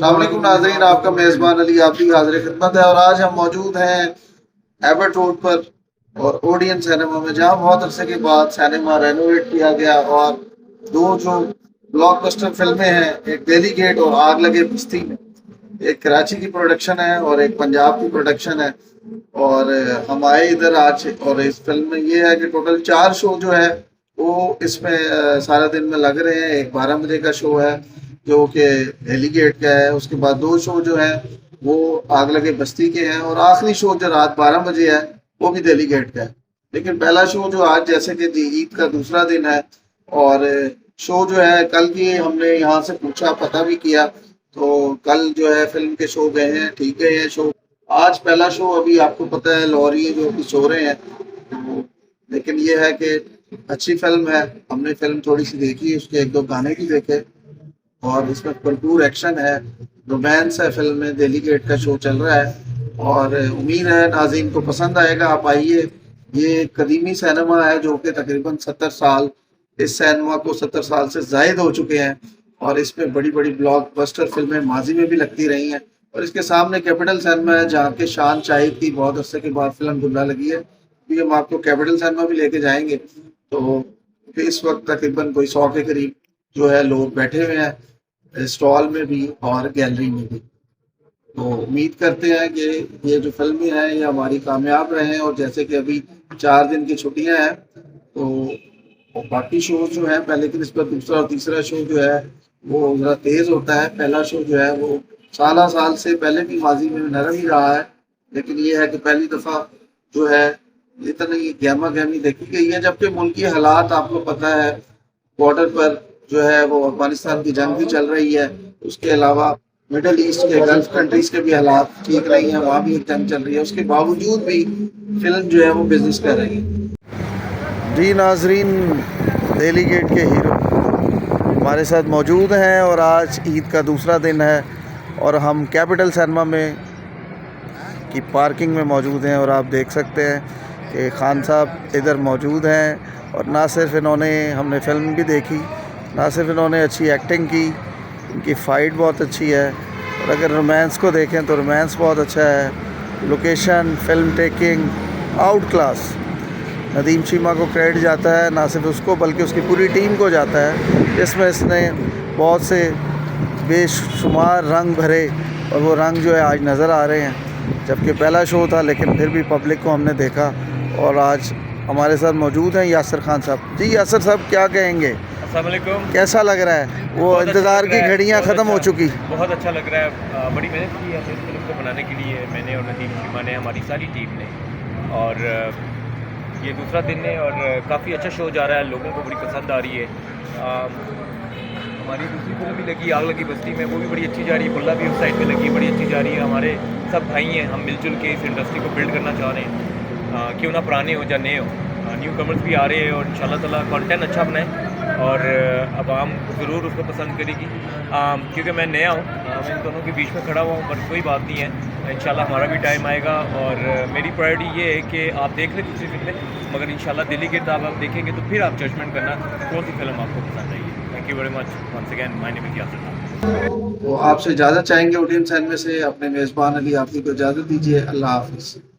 अस्सलाम वालेकुम नाज़रीन, आपका मेज़बान अली आपकी हाज़िर खिदमत है। और आज हम मौजूद हैं एबर्ट रोड पर और ओडियन सिनेमा में, जहाँ बहुत अरसे के बाद सिनेमा रेनोवेट किया गया और दो जो ब्लॉकबस्टर फिल्में हैं, एक दिल्ली गेट और आग लगे बस्ती में, एक कराची की प्रोडक्शन है और एक पंजाब की प्रोडक्शन है। और हम आए इधर आज, और इस फिल्म में ये है कि टोटल 4 शो जो है वो इसमें सारा दिन में लग रहे हैं। एक 12 बजे का शो है जो कि हेलीगेट का है, उसके बाद 2 शो जो है वो आग लगे बस्ती के हैं, और आखिरी शो जो रात 12 बजे है वो भी दिल्ली गेट का है। लेकिन पहला शो जो आज, जैसे कि ईद का दूसरा दिन है, और शो जो है कल की हमने यहाँ से पूछा, पता भी किया, तो कल जो है फिल्म के शो गए हैं, ठीक गए हैं शो। आज पहला शो, अभी आपको पता है लाहौरी जो अभी सो रहे हैं, तो लेकिन ये है कि अच्छी फिल्म है। हमने फिल्म थोड़ी सी देखी, उसके 1-2 गाने भी देखे, और इसमें भरपूर एक्शन है, रोमांस है। फिल्म में दिल्ली गेट का शो चल रहा है और उम्मीद है नाज़रीन को पसंद आएगा। आप आइए, ये कदीमी सिनेमा है जो कि तकरीबन 70 साल, इस सिनेमा को 70 साल से ज़ायद हो चुके हैं, और इसमें बड़ी बड़ी ब्लॉकबस्टर फिल्में माजी में भी लगती रही हैं। और इसके सामने कैपिटल सिनेमा है जहाँ के शान चाहिए की बहुत अरसे के बाद फिल्म दुल्ला लगी है, क्योंकि हम आपको कैपिटल सिनेमा भी लेके जाएंगे। तो इस वक्त तकरीबन कोई 100 के करीब जो है लोग बैठे हुए हैं, स्टॉल में भी और गैलरी में भी। तो उम्मीद करते हैं कि ये जो फिल्में हैं ये हमारी कामयाब रहे, और जैसे कि अभी 4 दिन की छुट्टियां हैं, तो बाकी शो जो है पहले की निस्बत दूसरा और तीसरा शो जो है वो ज़रा तेज़ होता है। पहला शो जो है वो साल से पहले भी माजी में नरम ही रहा है, लेकिन ये है कि पहली दफ़ा जो है इतनी गहमा गहमी देखी गई है, जबकि मुल्की हालात आपको पता है, बॉर्डर पर जो है वो अफगानिस्तान की जंग भी चल रही है, उसके अलावा मिडल ईस्ट के गल्फ कंट्रीज के भी हालात ठीक नहीं है, वहाँ भी एक जंग चल रही है, उसके बावजूद भी फिल्म जो है वो बिजनेस कर रही है। जी नाजरीन, दिल्ली गेट के हीरो हमारे साथ मौजूद हैं, और आज ईद का दूसरा दिन है और हम कैपिटल सिनेमा में की पार्किंग में मौजूद हैं। और आप देख सकते हैं कि खान साहब इधर मौजूद हैं, और ना सिर्फ इन्होंने, हमने फिल्म भी देखी, ना सिर्फ इन्होंने अच्छी एक्टिंग की, इनकी फ़ाइट बहुत अच्छी है, और अगर रोमांस को देखें तो रोमांस बहुत अच्छा है। Location, film taking out class. Nadeem Cheema को क्रेडिट जाता है, ना सिर्फ उसको बल्कि उसकी पूरी टीम को जाता है, जिसमें इसने बहुत से बेशुमार रंग भरे, और वो रंग जो है आज नज़र आ रहे हैं। जबकि पहला शो था, लेकिन फिर भी पब्लिक को हमने देखा। और आज हमारे साथ मौजूद हैं यासर खान साहब। जी यासर साहब, क्या कहेंगे? अस्सलाम वालेकुम। कैसा लग रहा है? वो इंतज़ार की घड़ियाँ ख़त्म हो चुकी। बहुत अच्छा लग रहा है। बड़ी मेहनत की है इस फिल्म को बनाने के लिए, मैंने और नदीम चीमा ने, हमारी सारी टीम ने। और ये दूसरा दिन है और काफ़ी अच्छा शो जा रहा है, लोगों को बड़ी पसंद आ रही है। हमारी दूसरी फिल्म भी लगी आग लगी बस्ती में, वो भी बड़ी अच्छी जा रही है। खुल्ला भी उस साइड पे लगी, बड़ी अच्छी जा रही है। हमारे सब भाई हैं, हम मिलजुल के इस इंडस्ट्री को बिल्ड करना चाह रहे हैं, क्यों ना पुराने हो या नए हो। न्यू कमर्स भी आ रहे हैं, और इंशाल्लाह ताला कंटेंट अच्छा बनाए, और आवाम ज़रूर उसको पसंद करेगी। क्योंकि मैं नया हूँ, मैं इन दोनों के बीच में खड़ा हुआ हूँ, पर कोई बात नहीं है, इंशाल्लाह हमारा भी टाइम आएगा। और मेरी प्रायोरिटी ये है कि आप देख लें दूसरी फिल्में, मगर इंशाल्लाह दिल्ली गेट आप देखेंगे तो फिर आप जजमेंट करना कौन सी फिल्म आपको पसंद आई है। Thank you very much once again, my name is Yasir Khan. तो आपसे इजाज़त चाहेंगे ऑडियंस एंड में से, अपने मेज़बान अली आपकी को इजाज़त दीजिए। अल्लाह हाफिज़।